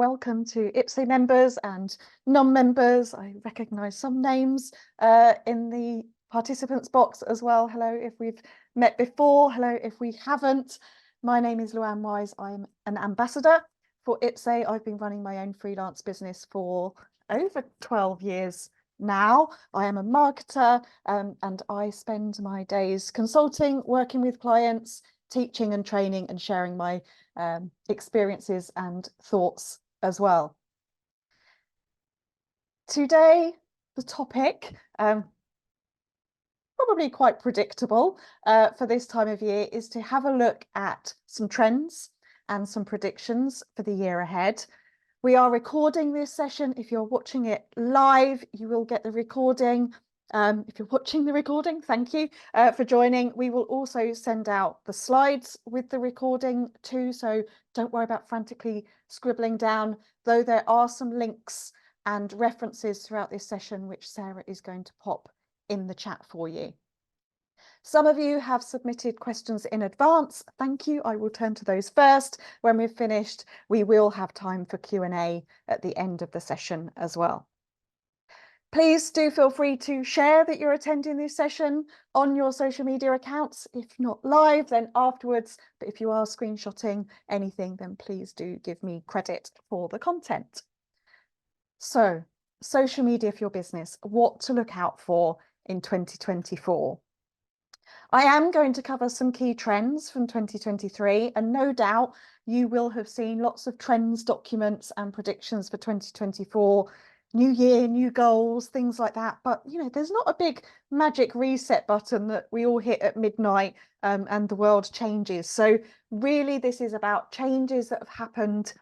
welcome to IPSE members and non-members. I recognise some names in the participants box as well. Hello if we've met before, hello if we haven't. My name is Luan Wise. I'm an ambassador for IPSE. I've been running my own freelance business for over 12 years now. I am a marketer and I spend my days consulting, working with clients, teaching and training and sharing my experiences and thoughts as well. Today, the topic, probably quite predictable for this time of year, is to have a look at some trends and some predictions for the year ahead. We are recording this session. If you're watching it live, you will get the recording. If you're watching the recording, thank you for joining. We will also send out the slides with the recording too, so don't worry about frantically scribbling down, though there are some links and references throughout this session which Sarah is going to pop in the chat for you. Some of you have submitted questions in advance. Thank you. I will turn to those first. When we've finished, we will have time for Q&A at the end of the session as well. Please do feel free to share that you're attending this session on your social media accounts. If not live, then afterwards. But if you are screenshotting anything, then please do give me credit for the content. So, social media for your business, what to look out for in 2024. I am going to cover some key trends from 2023, and no doubt you will have seen lots of trends documents and predictions for 2024. New year, new goals, things like that. But, you know, there's not a big magic reset button that we all hit at midnight and the world changes. So really, this is about changes that have happened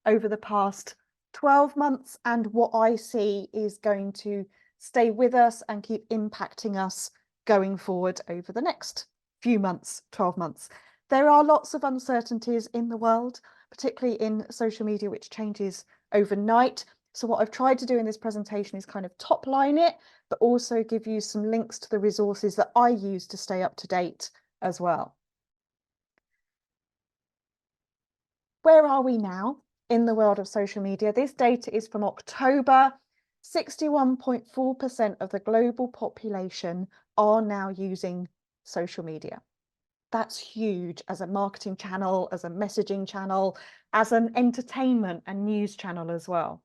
over the past 12 months and what I see is going to stay with us and keep impacting us going forward over the next few months, 12 months. There are lots of uncertainties in the world, particularly in social media, which changes overnight. So what I've tried to do in this presentation is kind of top line it, but also give you some links to the resources that I use to stay up to date as well. Where are we now in the world of social media? This data is from October. 61.4% of the global population are now using social media. That's huge as a marketing channel, as a messaging channel, as an entertainment and news channel as well.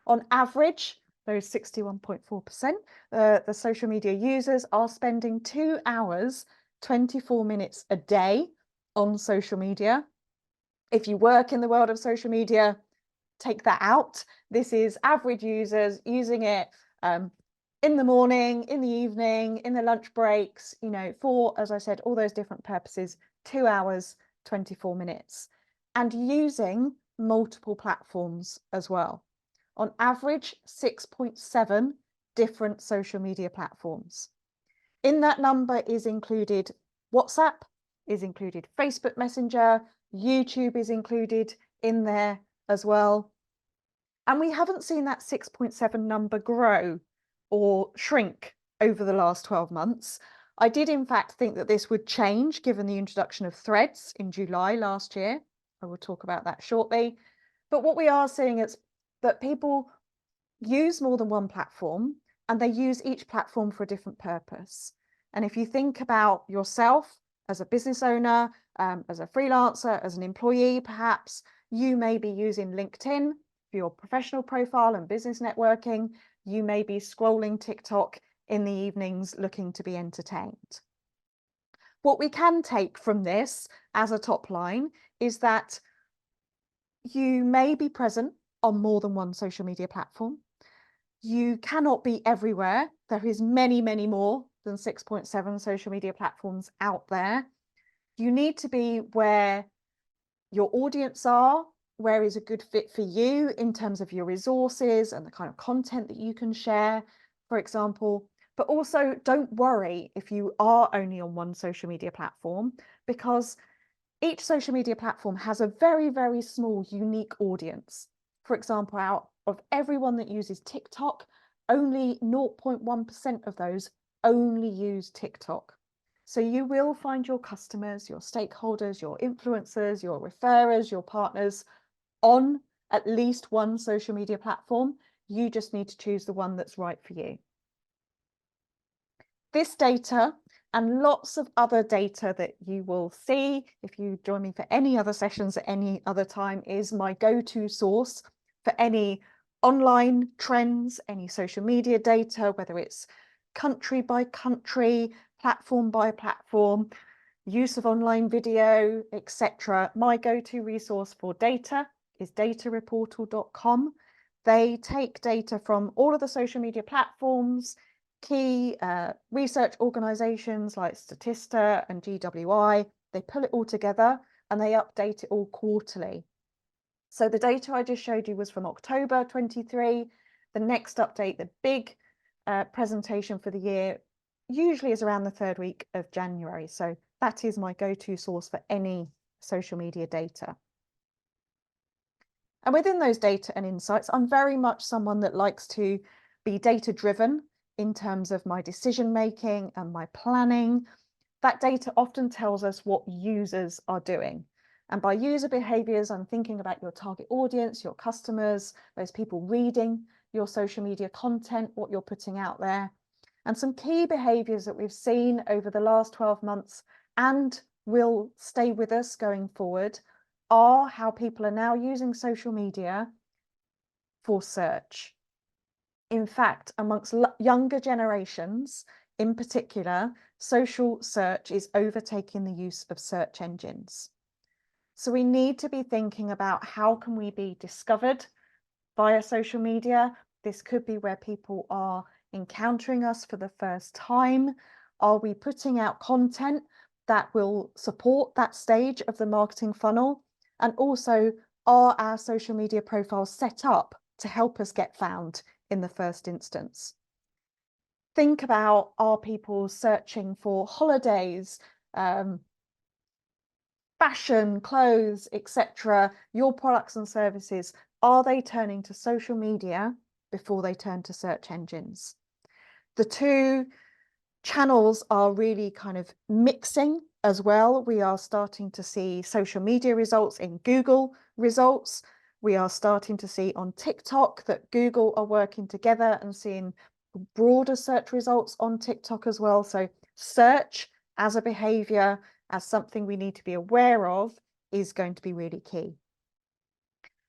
On average, those 61.4%, the social media users are spending 2 hours, 24 minutes a day on social media. If you work in the world of social media, take that out. This is average users using it in the morning, in the evening, in the lunch breaks, you know, for, as I said, all those different purposes, 2 hours, 24 minutes, and using multiple platforms as well. On average, 6.7 different social media platforms. In that number is included WhatsApp, is included Facebook Messenger, YouTube is included in there as well. And we haven't seen that 6.7 number grow or shrink over the last 12 months. I did, in fact, think that this would change given the introduction of Threads in July last year. I will talk about that shortly. But what we are seeing is that people use more than one platform and they use each platform for a different purpose. And if you think about yourself as a business owner, as a freelancer, as an employee, perhaps you may be using LinkedIn for your professional profile and business networking. You may be scrolling TikTok in the evenings looking to be entertained. What we can take from this as a top line is that you may be present on more than one social media platform. You cannot be everywhere. There is many, many more than 6.7 social media platforms out there. You need to be where your audience are, where is a good fit for you in terms of your resources and the kind of content that you can share, for example. But also don't worry if you are only on one social media platform, because each social media platform has a very, very small, unique audience. For example, out of everyone that uses TikTok, only 0.1% of those only use TikTok. So you will find your customers, your stakeholders, your influencers, your referrers, your partners on at least one social media platform. You just need to choose the one that's right for you. This data and lots of other data that you will see if you join me for any other sessions at any other time is my go-to source for any online trends, any social media data, whether it's country by country, platform by platform, use of online video, etc. My go-to resource for data is datareportal.com. They take data from all of the social media platforms, key research organizations like Statista and GWI. They pull it all together and they update it all quarterly. So the data I just showed you was from October 23. The next update, the big presentation for the year, usually is around the third week of January. So that is my go-to source for any social media data. And within those data and insights, I'm very much someone that likes to be data-driven in terms of my decision making and my planning. That data often tells us what users are doing. And by user behaviors, I'm thinking about your target audience, your customers, those people reading your social media content, what you're putting out there. And some key behaviors that we've seen over the last 12 months and will stay with us going forward are how people are now using social media for search. In fact, amongst younger generations in particular, social search is overtaking the use of search engines. So we need to be thinking about how can we be discovered via social media. This could be where people are encountering us for the first time. Are we putting out content that will support that stage of the marketing funnel? And also, are our social media profiles set up to help us get found in the first instance? Think about, are people searching for holidays, fashion, clothes, etc., your products and services? Are they turning to social media before they turn to search engines? The two channels are really kind of mixing as well. We are starting to see social media results in Google results. We are starting to see on TikTok that Google are working together and seeing broader search results on TikTok as well. So search as a behavior, as something we need to be aware of, is going to be really key.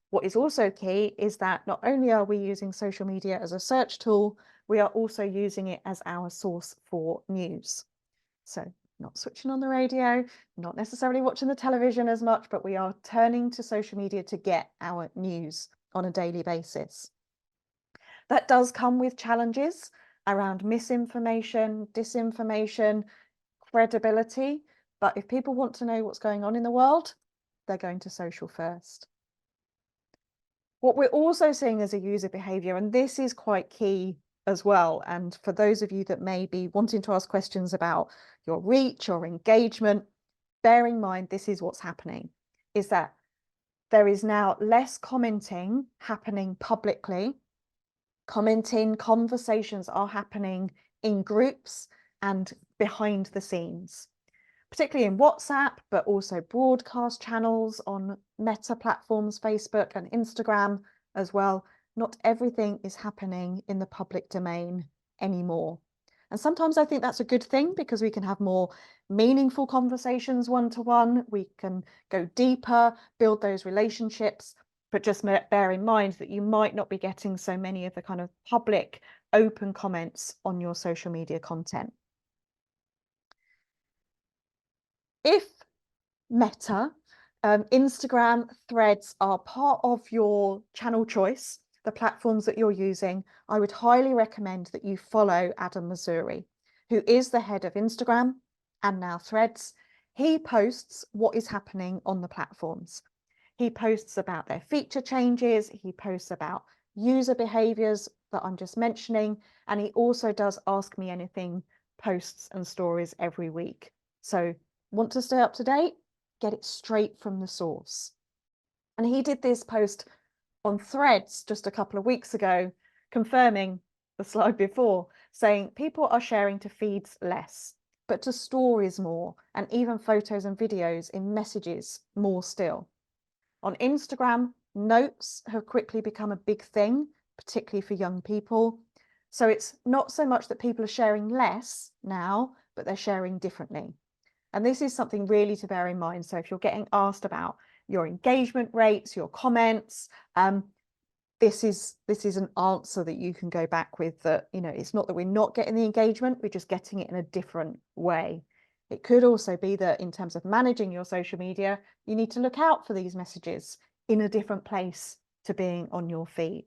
What is also key is that not only are we using social media as a search tool, we are also using it as our source for news. So not switching on the radio, not necessarily watching the television as much, but we are turning to social media to get our news on a daily basis. That does come with challenges around misinformation, disinformation, credibility. But if people want to know what's going on in the world, they're going to social first. What we're also seeing as a user behavior, and this is quite key as well, and for those of you that may be wanting to ask questions about your reach or engagement, bear in mind this is what's happening, is that there is now less commenting happening publicly. Commenting, conversations are happening in groups and behind the scenes, particularly in WhatsApp, but also broadcast channels on Meta platforms, Facebook and Instagram as well. Not everything is happening in the public domain anymore. And sometimes I think that's a good thing because we can have more meaningful conversations one-to-one. We can go deeper, build those relationships, but just bear in mind that you might not be getting so many of the kind of public open comments on your social media content. If Meta, Instagram, Threads are part of your channel choice, the platforms that you're using, I would highly recommend that you follow Adam Missouri, who is the head of Instagram and now Threads. He posts what is happening on the platforms. He posts about their feature changes. He posts about user behaviors that I'm just mentioning. And he also does Ask Me Anything posts and stories every week. So want to stay up to date? Get it straight from the source. And he did this post on Threads just a couple of weeks ago, confirming the slide before, saying people are sharing to feeds less, but to stories more, and even photos and videos in messages more still. On Instagram, Notes have quickly become a big thing, particularly for young people. So it's not so much that people are sharing less now, but they're sharing differently. And this is something really to bear in mind. So if you're getting asked about your engagement rates, your comments, this is an answer that you can go back with, that, you know, it's not that we're not getting the engagement, we're just getting it in a different way. It could also be that in terms of managing your social media, you need to look out for these messages in a different place to being on your feed.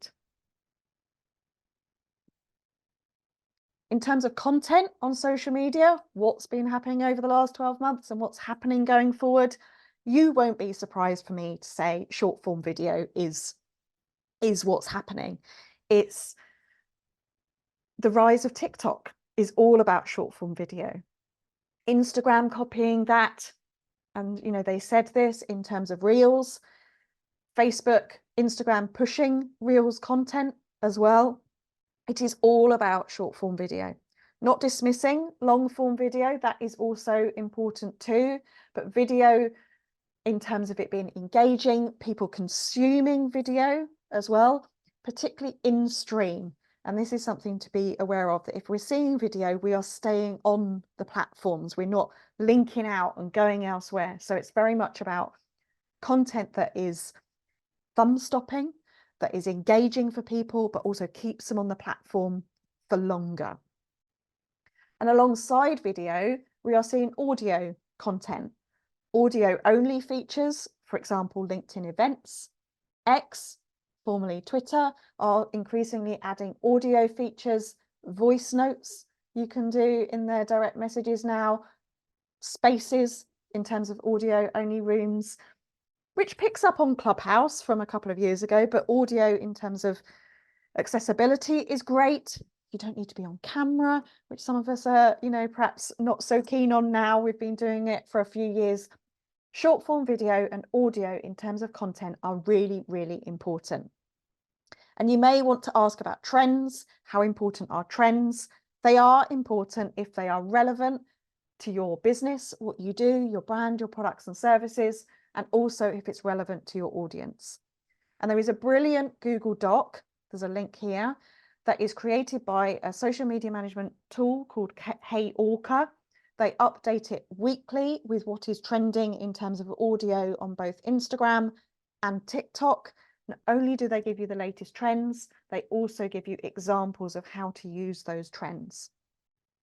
In terms of content on social media, what's been happening over the last 12 months and what's happening going forward, you won't be surprised for me to say short form video is what's happening. It's the rise of TikTok is all about short form video. Instagram copying that, and you know, they said this in terms of Reels. Facebook, Instagram pushing Reels content as well. It is all about short form video. Not dismissing long form video, that is also important too, but video in terms of it being engaging, people consuming video as well, particularly in stream. And this is something to be aware of, that if we're seeing video, we are staying on the platforms. We're not linking out and going elsewhere. So it's very much about content that is thumb stopping, that is engaging for people, but also keeps them on the platform for longer. And alongside video, we are seeing audio content. Audio only features, for example, LinkedIn events, X, formerly Twitter, are increasingly adding audio features, voice notes you can do in their direct messages now, spaces in terms of audio only rooms, which picks up on Clubhouse from a couple of years ago, but audio in terms of accessibility is great. You don't need to be on camera, which some of us are, you know, perhaps not so keen on now. We've been doing it for a few years. Short form video and audio in terms of content are really, really important. And you may want to ask about trends. How important are trends? They are important if they are relevant to your business, what you do, your brand, your products and services, and also if it's relevant to your audience. And there is a brilliant Google Doc, there's a link here, that is created by a social media management tool called Hey Orca. They update it weekly with what is trending in terms of audio on both Instagram and TikTok. Not only do they give you the latest trends, they also give you examples of how to use those trends.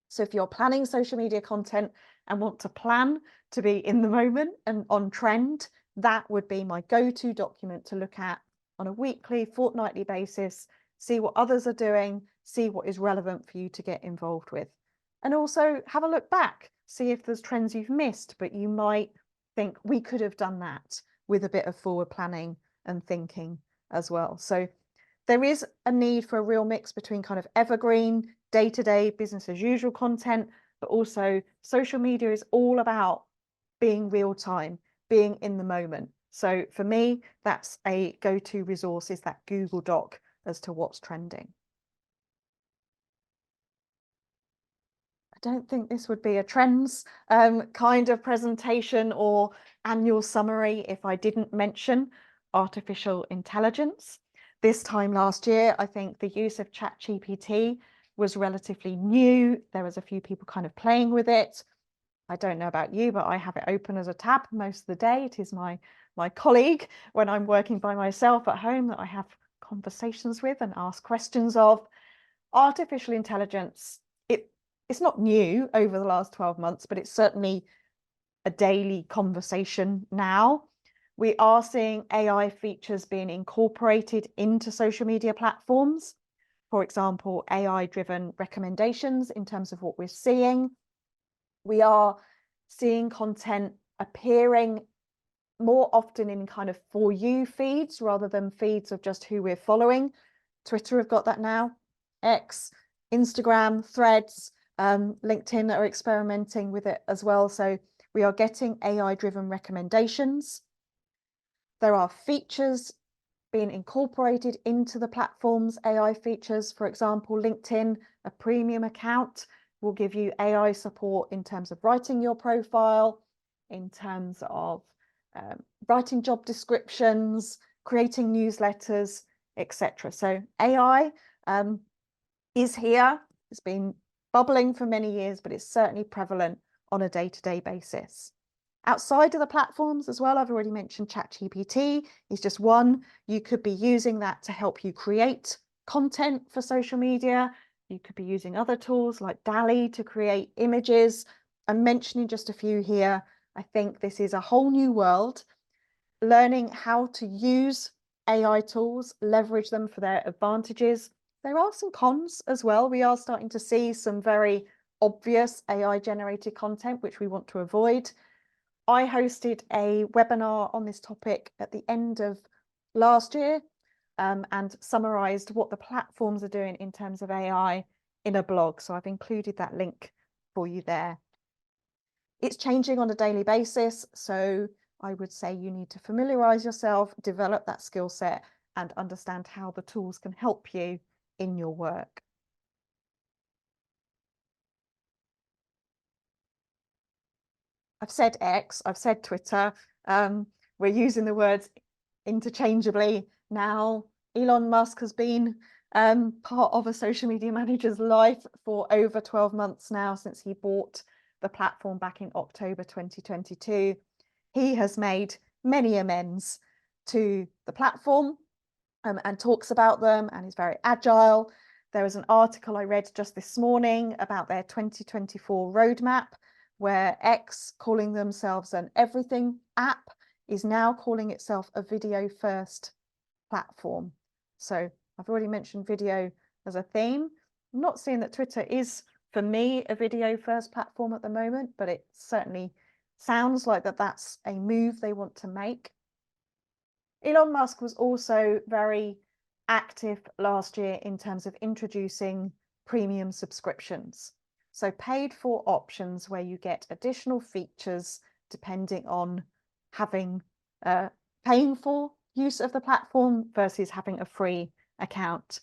So if you're planning social media content and want to plan to be in the moment and on trend, that would be my go-to document to look at on a weekly, fortnightly basis, see what others are doing, see what is relevant for you to get involved with. And also have a look back, see if there's trends you've missed, but you might think we could have done that with a bit of forward planning and thinking as well. So there is a need for a real mix between kind of evergreen, day-to-day, business as usual content, but also social media is all about being real time, being in the moment. So for me, that's a go-to resource, is that Google Doc as to what's trending. I don't think this would be a trends kind of presentation or annual summary if I didn't mention artificial intelligence. This time last year, I think the use of ChatGPT was relatively new. There was a few people kind of playing with it. I don't know about you, but I have it open as a tab most of the day. It is my colleague when I'm working by myself at home that I have conversations with and ask questions of. Artificial intelligence, it's not new over the last 12 months, but it's certainly a daily conversation now. We are seeing AI features being incorporated into social media platforms. For example, AI-driven recommendations in terms of what we're seeing. We are seeing content appearing more often in kind of for you feeds rather than feeds of just who we're following. Twitter have got that now, X, Instagram, Threads, LinkedIn are experimenting with it as well. So we are getting AI-driven recommendations. There are features being incorporated into the platform's AI features. For example, LinkedIn, a premium account, will give you AI support in terms of writing your profile, in terms of writing job descriptions, creating newsletters, etc. So AI is here. It's been bubbling for many years, but it's certainly prevalent on a day-to-day basis. Outside of the platforms as well, I've already mentioned ChatGPT is just one. You could be using that to help you create content for social media. You could be using other tools like DALL-E to create images. I'm mentioning just a few here. I think this is a whole new world. Learning how to use AI tools, leverage them for their advantages. There are some cons as well. We are starting to see some very obvious AI generated content, which we want to avoid. I hosted a webinar on this topic at the end of last year and summarized what the platforms are doing in terms of AI in a blog. So I've included that link for you there. It's changing on a daily basis. So I would say you need to familiarize yourself, develop that skill set, and understand how the tools can help you in your work. I've said X, I've said Twitter. We're using the words interchangeably now. Elon Musk has been part of a social media manager's life for over 12 months now, since he bought the platform back in October 2022. He has made many amends to the platform and talks about them, and is very agile. There was an article I read just this morning about their 2024 roadmap, where X, calling themselves an everything app, is now calling itself a video first platform. So I've already mentioned video as a theme. I'm not saying that Twitter is, for me, a video first platform at the moment, but it certainly sounds like that's a move they want to make. Elon Musk was also very active last year in terms of introducing premium subscriptions. So paid for options where you get additional features depending on having paying for use of the platform versus having a free account.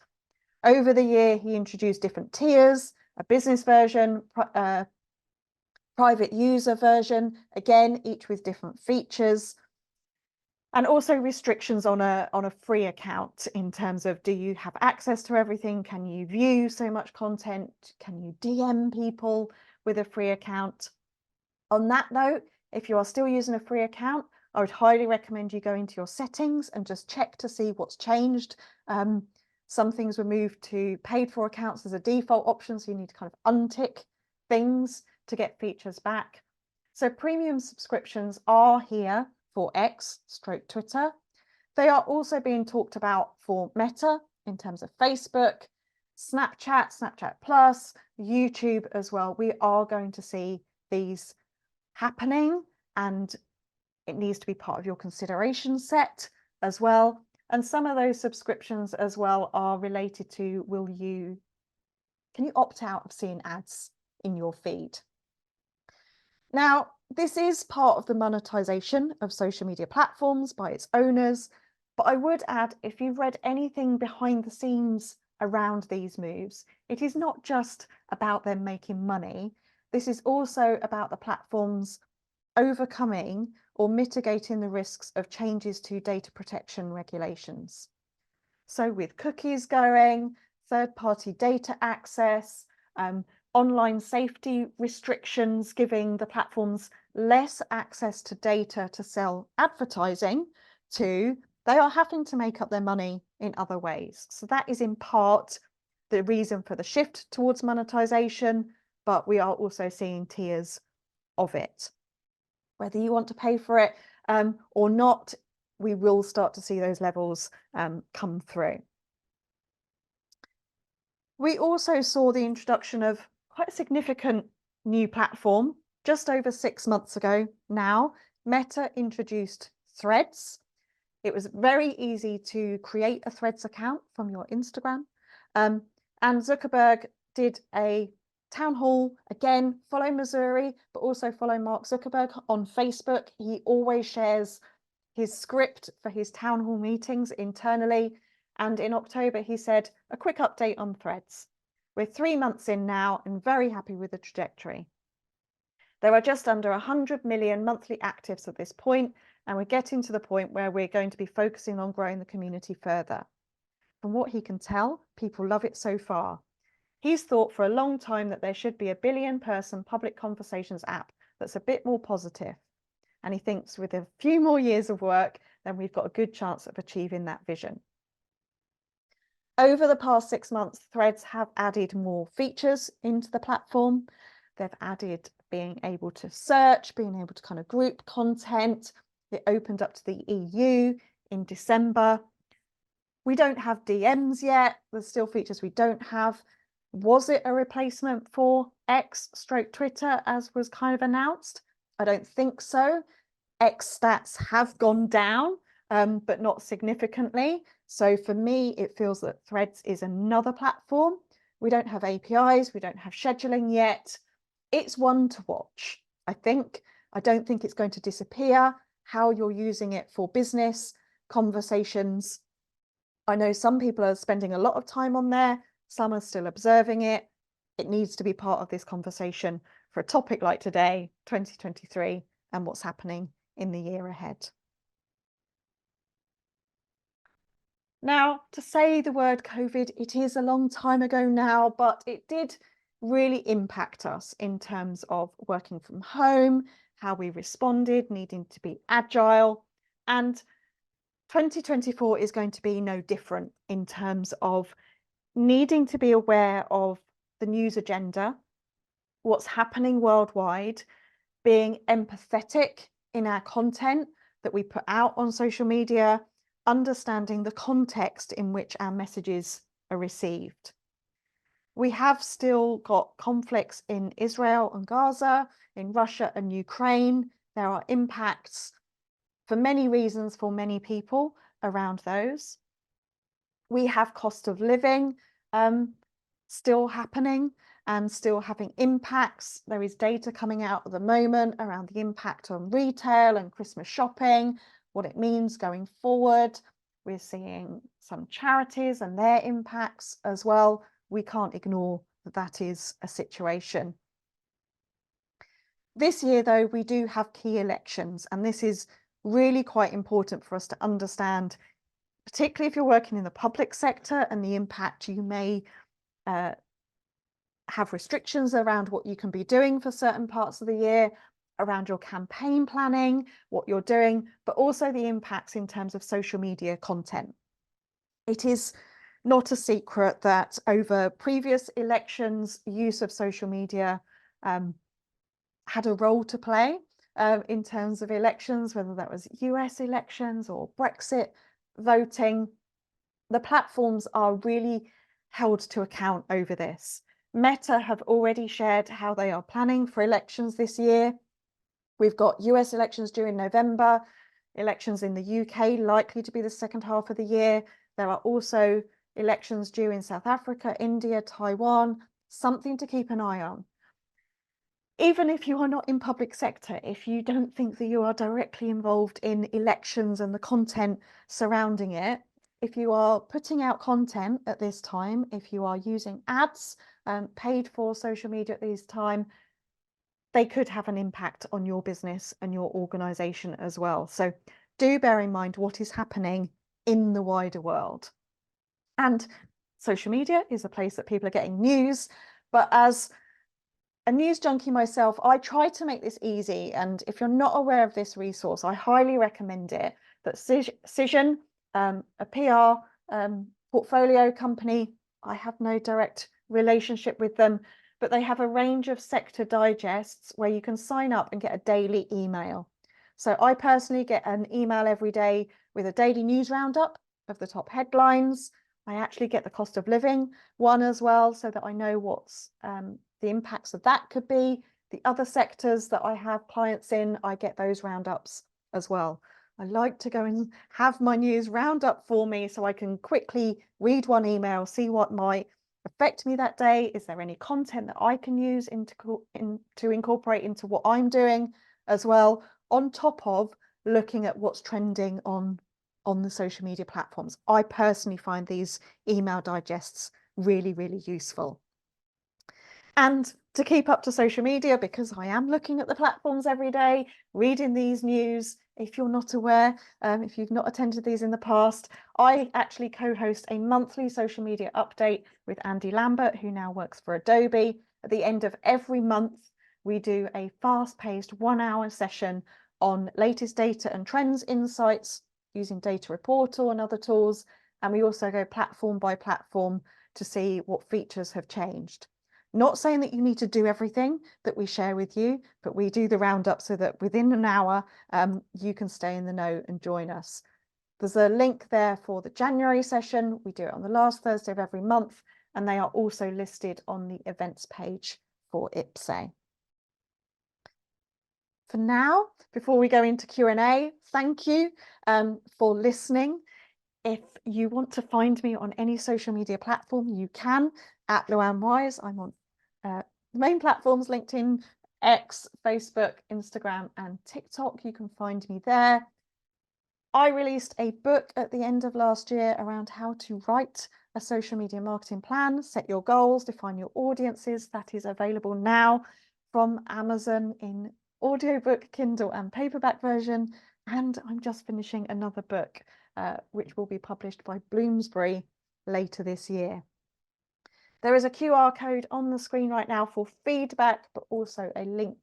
Over the year, he introduced different tiers, a business version, private user version, again, each with different features. And also restrictions on a free account in terms of, do you have access to everything? Can you view so much content? Can you DM people with a free account? On that note, if you are still using a free account, I would highly recommend you go into your settings and just check to see what's changed. Some things were moved to paid for accounts as a default option, so you need to kind of untick things to get features back. So premium subscriptions are here for X/Twitter. They are also being talked about for Meta in terms of Facebook, Snapchat, Snapchat Plus, YouTube as well. We are going to see these happening, and it needs to be part of your consideration set as well. And some of those subscriptions as well are related to, can you opt out of seeing ads in your feed? Now, this is part of the monetization of social media platforms by its owners, but I would add, if you've read anything behind the scenes around these moves, it is not just about them making money. This is also about the platforms overcoming or mitigating the risks of changes to data protection regulations. So with cookies going, third-party data access, online safety restrictions, giving the platforms less access to data to sell advertising to, they are having to make up their money in other ways. So that is in part the reason for the shift towards monetization, but we are also seeing tiers of it. Whether you want to pay for it or not, we will start to see those levels come through. We also saw the introduction of quite a significant new platform just over 6 months ago now. Meta introduced Threads. It was very easy to create a Threads account from your Instagram. And Zuckerberg did a town hall. Again, follow Missouri, but also follow Mark Zuckerberg on Facebook. He always shares his script for his town hall meetings internally. And in October, he said, a quick update on Threads. We're 3 months in now and very happy with the trajectory. There are just under 100 million monthly actives at this point, and we're getting to the point where we're going to be focusing on growing the community further. From what he can tell, people love it so far. He's thought for a long time that there should be a billion-person public conversations app that's a bit more positive. And he thinks with a few more years of work, then we've got a good chance of achieving that vision. Over the past 6 months, Threads have added more features into the platform. They've added being able to search, being able to kind of group content. It opened up to the EU in December. We don't have DMs yet. There's still features we don't have. Was it a replacement for X/Twitter, as was kind of announced? I don't think so. X stats have gone down, but not significantly. So for me, it feels that Threads is another platform. We don't have APIs, we don't have scheduling yet. It's one to watch, I think. I don't think it's going to disappear. How you're using it for business conversations. I know some people are spending a lot of time on there. Some are still observing it. It needs to be part of this conversation for a topic like today, 2023, and what's happening in the year ahead. Now, to say the word COVID, it is a long time ago now, but it did really impact us in terms of working from home, how we responded, needing to be agile. And 2024 is going to be no different in terms of needing to be aware of the news agenda, what's happening worldwide, being empathetic in our content that we put out on social media, understanding the context in which our messages are received. We have still got conflicts in Israel and Gaza, in Russia and Ukraine. There are impacts for many reasons for many people around those. We have cost of living still happening and still having impacts. There is data coming out at the moment around the impact on retail and Christmas shopping, what it means going forward. We're seeing some charities and their impacts as well. We can't ignore that that is a situation. This year, though, we do have key elections, and this is really quite important for us to understand, particularly if you're working in the public sector and the impact you may have restrictions around what you can be doing for certain parts of the year, around your campaign planning, what you're doing, but also the impacts in terms of social media content. It is not a secret that over previous elections, use of social media had a role to play in terms of elections, whether that was US elections or Brexit voting. The platforms are really held to account over this. Meta have already shared how they are planning for elections this year. We've got US elections due in November, elections in the UK likely to be the second half of the year. There are also elections due in South Africa, India, Taiwan, something to keep an eye on. Even if you are not in public sector, if you don't think that you are directly involved in elections and the content surrounding it, if you are putting out content at this time, if you are using ads, paid for social media at this time, they could have an impact on your business and your organization as well. So do bear in mind what is happening in the wider world. And social media is a place that people are getting news, but as a news junkie myself, I try to make this easy. And if you're not aware of this resource, I highly recommend it. That Cision, a PR portfolio company, I have no direct relationship with them, but they have a range of sector digests where you can sign up and get a daily email. So I personally get an email every day with a daily news roundup of the top headlines. I actually get the cost of living one as well, so that I know what's the impacts of that could be. The other sectors that I have clients in, I get those roundups as well. I like to go and have my news round up for me so I can quickly read one email, see what might affect me that day. Is there any content that I can use to incorporate into what I'm doing as well, on top of looking at what's trending on the social media platforms. I personally find these email digests really, really useful. And to keep up to social media, because I am looking at the platforms every day, reading these news, if you're not aware, if you've not attended these in the past, I actually co-host a monthly social media update with Andy Lambert, who now works for Adobe. At the end of every month, we do a fast-paced 1-hour session on latest data and trends insights using Data Reportal and other tools. And we also go platform by platform to see what features have changed. Not saying that you need to do everything that we share with you, but we do the roundup so that within an hour, you can stay in the know and join us. There's a link there for the January session. We do it on the last Thursday of every month, and they are also listed on the events page for IPSE. For now, before we go into Q&A, thank you for listening. If you want to find me on any social media platform, you can at luanwise. I'm on the main platforms, LinkedIn, X, Facebook, Instagram, and TikTok. You can find me there. I released a book at the end of last year around how to write a social media marketing plan, set your goals, define your audiences. That is available now from Amazon in audiobook, Kindle, and paperback version. And I'm just finishing another book, which will be published by Bloomsbury later this year. There is a QR code on the screen right now for feedback, but also a link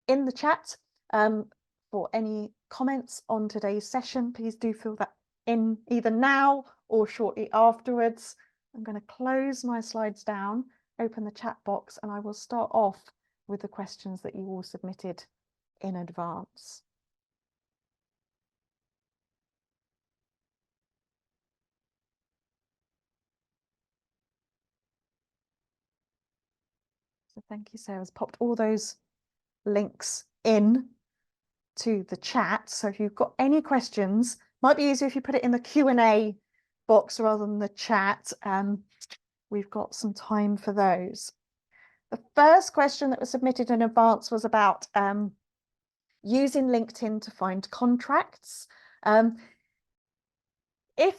in the chat for any comments on today's session. Please do fill that in either now or shortly afterwards. I'm going to close my slides down, open the chat box, and I will start off with the questions that you all submitted in advance. So thank you, Sarah's popped all those links in to the chat. So if you've got any questions, might be easier if you put it in the Q&A box rather than the chat. We've got some time for those. The first question that was submitted in advance was about using LinkedIn to find contracts. If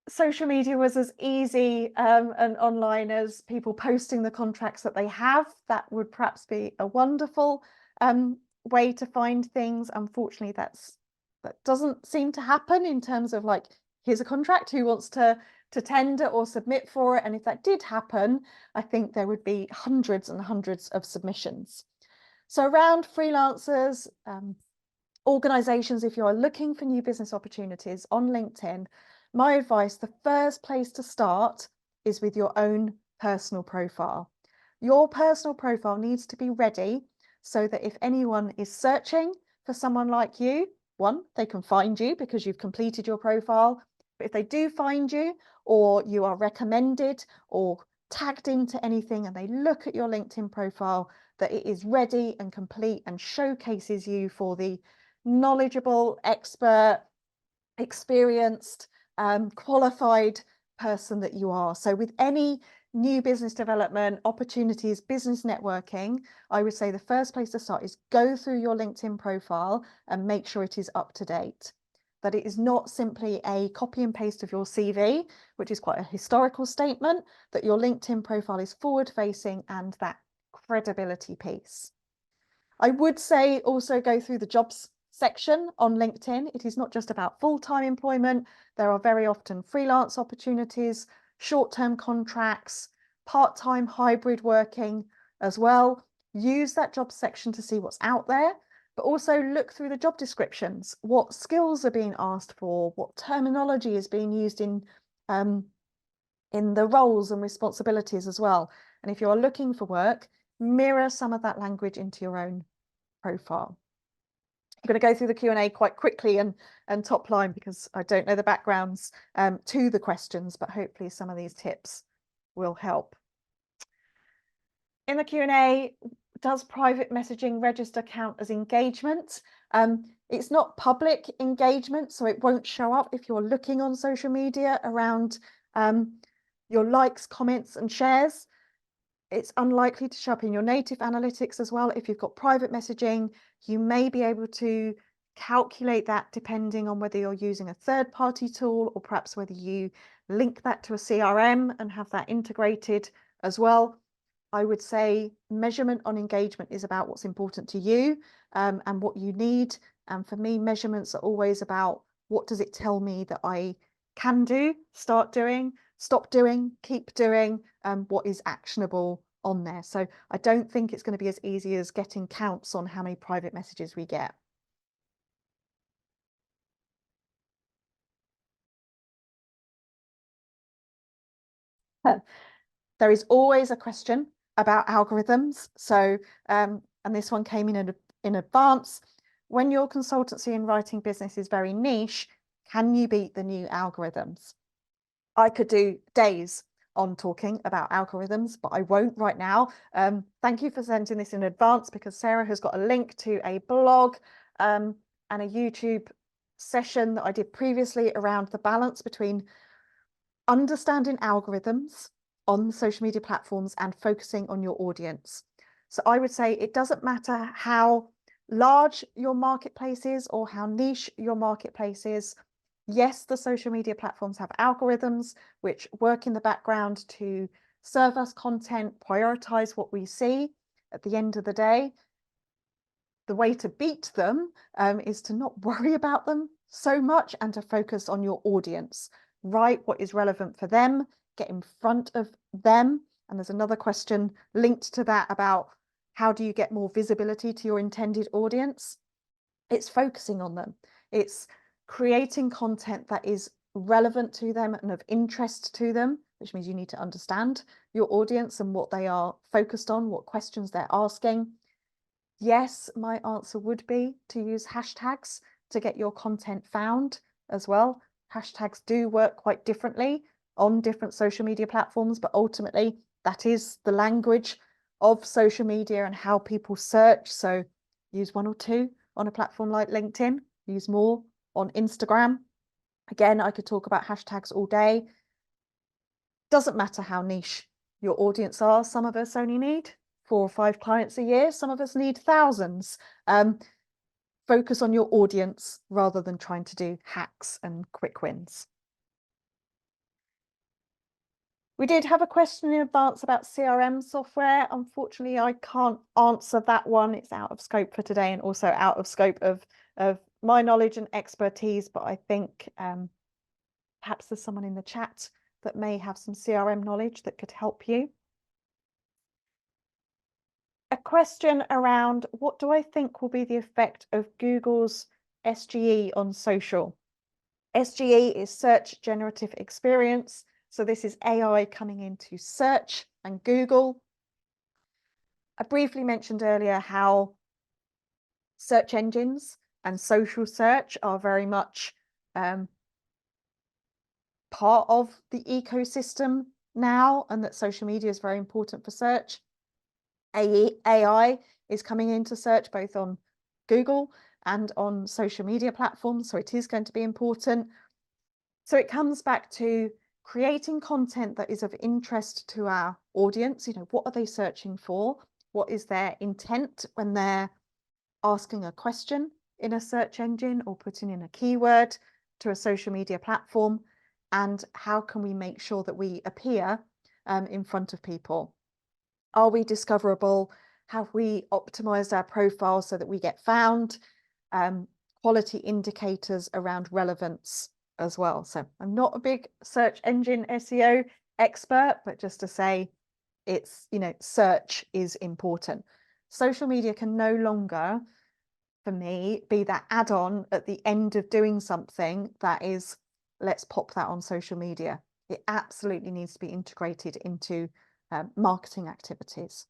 social media was as easy and online as people posting the contracts that they have, that would perhaps be a wonderful way to find things. Unfortunately, that doesn't seem to happen in terms of like, here's a contract, who wants to tender or submit for it? And if that did happen, I think there would be hundreds and hundreds of submissions. So around freelancers, organizations, if you are looking for new business opportunities on LinkedIn, my advice, the first place to start is with your own personal profile. Your personal profile needs to be ready so that if anyone is searching for someone like you, one, they can find you because you've completed your profile. But if they do find you, or you are recommended or tagged into anything and they look at your LinkedIn profile, that it is ready and complete and showcases you for the knowledgeable, expert, experienced, qualified person that you are. So with any new business development opportunities, business networking, I would say the first place to start is go through your LinkedIn profile and make sure it is up to date. That it is not simply a copy and paste of your CV, which is quite a historical statement, that your LinkedIn profile is forward facing and that credibility piece. I would say also go through the jobs section on LinkedIn. It is not just about full-time employment. There are very often freelance opportunities, short-term contracts, part-time hybrid working as well. Use that job section to see what's out there, but also look through the job descriptions. What skills are being asked for? What terminology is being used in the roles and responsibilities as well? And if you're looking for work, mirror some of that language into your own profile. I'm going to go through the Q&A quite quickly and top line because I don't know the backgrounds to the questions, but hopefully some of these tips will help. In the Q&A, does private messaging register count as engagement? It's not public engagement, so it won't show up if you're looking on social media around your likes, comments and shares. It's unlikely to show up in your native analytics as well. If you've got private messaging, you may be able to calculate that depending on whether you're using a third-party tool or perhaps whether you link that to a CRM and have that integrated as well. I would say measurement on engagement is about what's important to you, and what you need. And for me, measurements are always about what does it tell me that I can do, start doing, stop doing, keep doing, what is actionable on there. So I don't think it's going to be as easy as getting counts on how many private messages we get. There is always a question about algorithms. So, and this one came in advance. When your consultancy and writing business is very niche, can you beat the new algorithms? I could do days on talking about algorithms, but I won't right now. Thank you for sending this in advance, because Sarah has got a link to a blog and a YouTube session that I did previously around the balance between understanding algorithms on social media platforms and focusing on your audience. So I would say it doesn't matter how large your marketplace is or how niche your marketplace is. Yes, the social media platforms have algorithms which work in the background to serve us content, prioritize what we see. At the end of the day, the way to beat them is to not worry about them so much and to focus on your audience. Write what is relevant for them, get in front of them. And there's another question linked to that about how do you get more visibility to your intended audience? It's focusing on them. It's creating content that is relevant to them and of interest to them, which means you need to understand your audience and what they are focused on, what questions they're asking. Yes, my answer would be to use hashtags to get your content found as well. Hashtags do work quite differently on different social media platforms, but ultimately that is the language of social media and how people search. So use one or two on a platform like LinkedIn, use more on Instagram. Again, I could talk about hashtags all day. Doesn't matter how niche your audience are. Some of us only need 4 or 5 clients a year. Some of us need thousands. Focus on your audience rather than trying to do hacks and quick wins. We did have a question in advance about CRM software. Unfortunately, I can't answer that one. It's out of scope for today and also out of scope of my knowledge and expertise. But I think perhaps there's someone in the chat that may have some CRM knowledge that could help you. A question around what do I think will be the effect of Google's SGE on social? SGE is Search Generative Experience. So this is AI coming into search and Google. I briefly mentioned earlier how search engines and social search are very much part of the ecosystem now, and that social media is very important for search. AI is coming into search both on Google and on social media platforms, so it is going to be important. So it comes back to creating content that is of interest to our audience. You know, what are they searching for? What is their intent when they're asking a question in a search engine or putting in a keyword to a social media platform? And how can we make sure that we appear in front of people? Are we discoverable? Have we optimized our profile so that we get found? Quality indicators around relevance as well. So I'm not a big search engine SEO expert, but just to say it's, you know, search is important. Social media can no longer, for me, be that add-on at the end of doing something that is, let's pop that on social media. It absolutely needs to be integrated into marketing activities.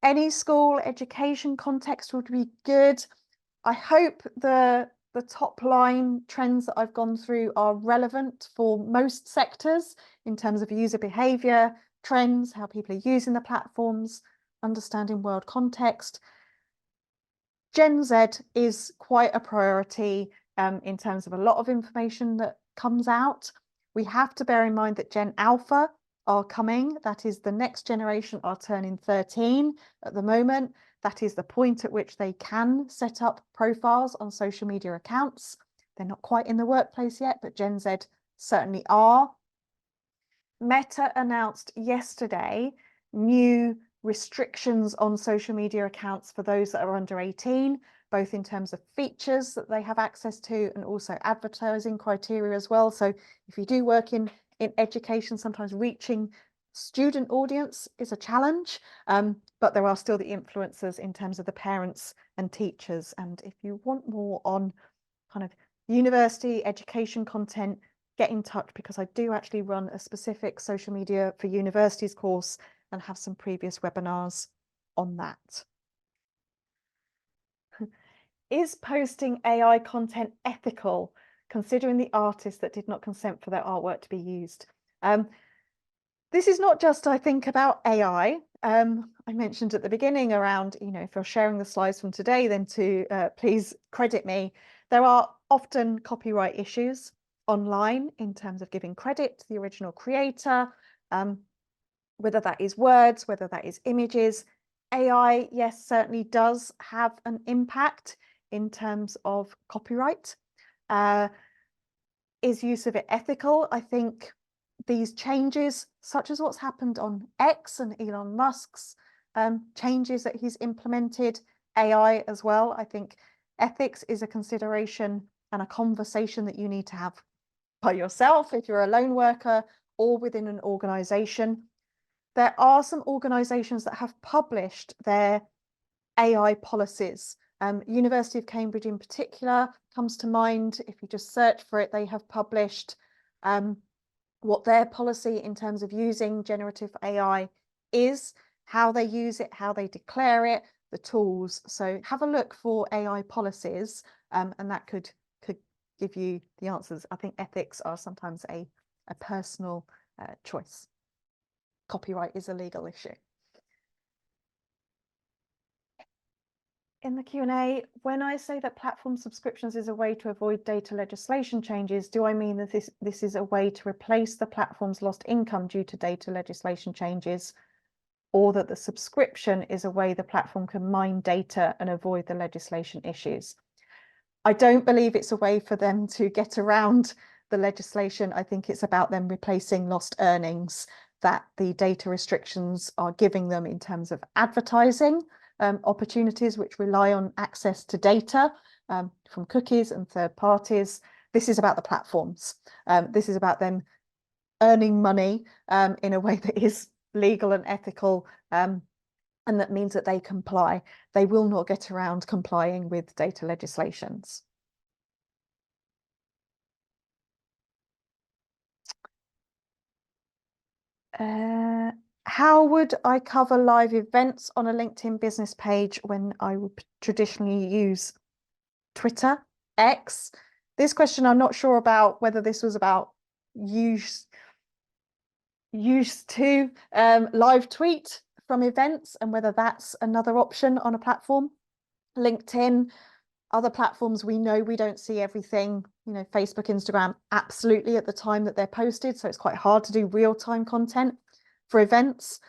Any school education context would be good. I hope the top line trends that I've gone through are relevant for most sectors in terms of user behavior, trends, how people are using the platforms, understanding world context. Gen Z is quite a priority in terms of a lot of information that comes out. We have to bear in mind that Gen Alpha are coming. That is the next generation are turning 13 at the moment. That is the point at which they can set up profiles on social media accounts. They're not quite in the workplace yet, but Gen Z certainly are. Meta announced yesterday new restrictions on social media accounts for those that are under 18, both in terms of features that they have access to and also advertising criteria as well. So if you do work in education, sometimes reaching student audience is a challenge, but there are still the influencers in terms of the parents and teachers. And if you want more on kind of university education content, get in touch, because I do actually run a specific social media for universities course and have some previous webinars on that. Is posting AI content ethical, considering the artists that did not consent for their artwork to be used? This is not just, I think, about AI. I mentioned at the beginning around, if you're sharing the slides from today, then to please credit me. There are often copyright issues online in terms of giving credit to the original creator, whether that is words, whether that is images. AI, yes, certainly does have an impact in terms of copyright. Is use of it ethical? I think these changes, such as what's happened on X and Elon Musk's changes that he's implemented, AI as well, I think ethics is a consideration and a conversation that you need to have by yourself if you're a lone worker or within an organization. There are some organizations that have published their AI policies. University of Cambridge in particular comes to mind. If you just search for it, they have published what their policy in terms of using generative AI is, how they use it, how they declare it, the tools. So have a look for AI policies, and that could give you the answers. I think ethics are sometimes a personal choice. Copyright is a legal issue. In the Q&A, when I say that platform subscriptions is a way to avoid data legislation changes, do I mean that this is a way to replace the platform's lost income due to data legislation changes, or that the subscription is a way the platform can mine data and avoid the legislation issues? I don't believe it's a way for them to get around the legislation. I think it's about them replacing lost earnings that the data restrictions are giving them in terms of advertising opportunities, which rely on access to data from cookies and third parties. This is about the platforms. This is about them earning money in a way that is legal and ethical, and that means that they comply. They will not get around complying with data legislations. How would I cover live events on a LinkedIn business page when I would traditionally use Twitter, X? This question, I'm not sure about whether this was about used to live tweet from events and whether that's another option on a platform. LinkedIn, other platforms, we know we don't see everything, Facebook, Instagram, absolutely at the time that they're posted. So it's quite hard to do real-time content for events.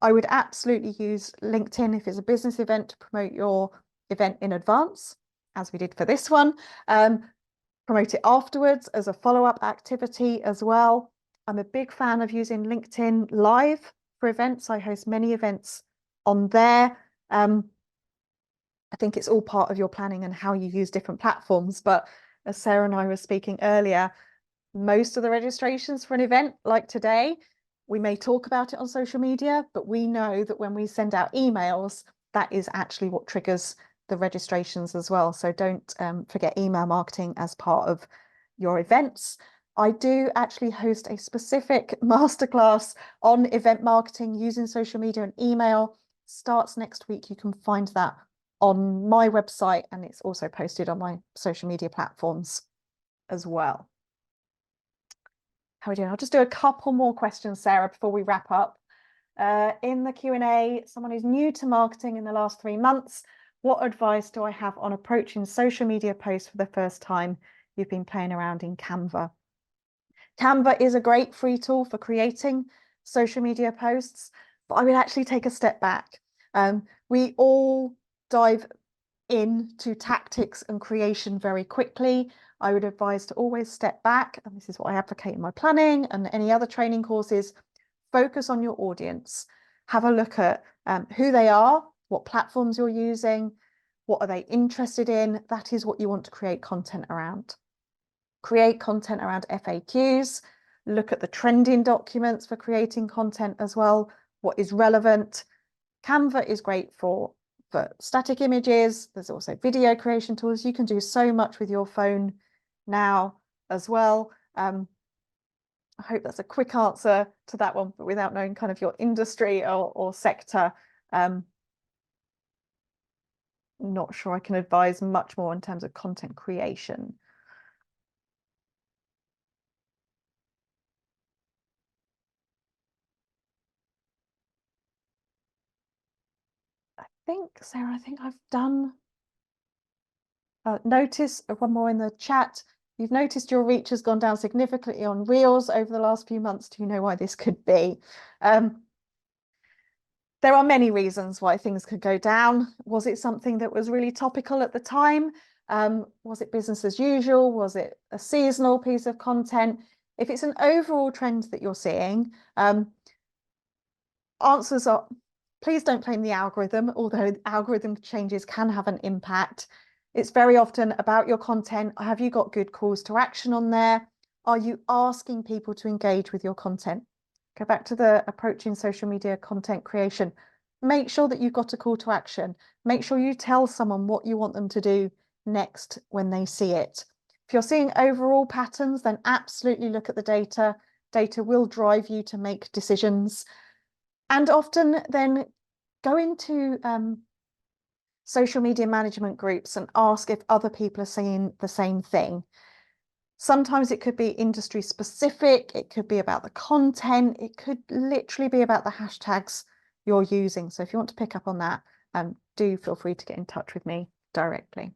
I would absolutely use LinkedIn if it's a business event to promote your event in advance, as we did for this one. Promote it afterwards as a follow-up activity as well. I'm a big fan of using LinkedIn Live for events. I host many events on there. I think it's all part of your planning and how you use different platforms. But as Sarah and I were speaking earlier, most of the registrations for an event like today, we may talk about it on social media, but we know that when we send out emails, that is actually what triggers the registrations as well. So don't forget email marketing as part of your events. I do actually host a specific masterclass on event marketing using social media and email. Starts next week. You can find that on my website, and it's also posted on my social media platforms as well. How are we doing? I'll just do a couple more questions, Sarah, before we wrap up. In the Q&A, someone who's new to marketing in the last 3 months, what advice do I have on approaching social media posts for the first time? You've been playing around in Canva. Canva is a great free tool for creating social media posts, but I would actually take a step back. We all dive into tactics and creation very quickly, I would advise to always step back, and this is what I advocate in my planning and any other training courses. Focus on your audience. Have a look at who they are, what platforms you're using, what are they interested in. That is what you want to create content around. Create content around FAQs. Look at the trending documents for creating content as well. What is relevant? Canva is great for static images. There's also video creation tools. You can do so much with your phone now as well. I hope that's a quick answer to that one, but without knowing kind of your industry or sector, not sure I can advise much more in terms of content creation. Sarah, I think I've done. Notice one more in the chat. You've noticed your reach has gone down significantly on Reels over the last few months. Do you know why this could be? There are many reasons why things could go down. Was it something that was really topical at the time? Was it business as usual? Was it a seasonal piece of content? If it's an overall trend that you're seeing, answers are, please don't blame the algorithm, although algorithm changes can have an impact. It's very often about your content. Have you got good calls to action on there? Are you asking people to engage with your content? Go back to the approaching social media content creation. Make sure that you've got a call to action. Make sure you tell someone what you want them to do next when they see it. If you're seeing overall patterns, then absolutely look at the data. Data will drive you to make decisions. And often then go into social media management groups and ask if other people are saying the same thing. Sometimes it could be industry specific, it could be about the content, it could literally be about the hashtags you're using. So if you want to pick up on that, do feel free to get in touch with me directly.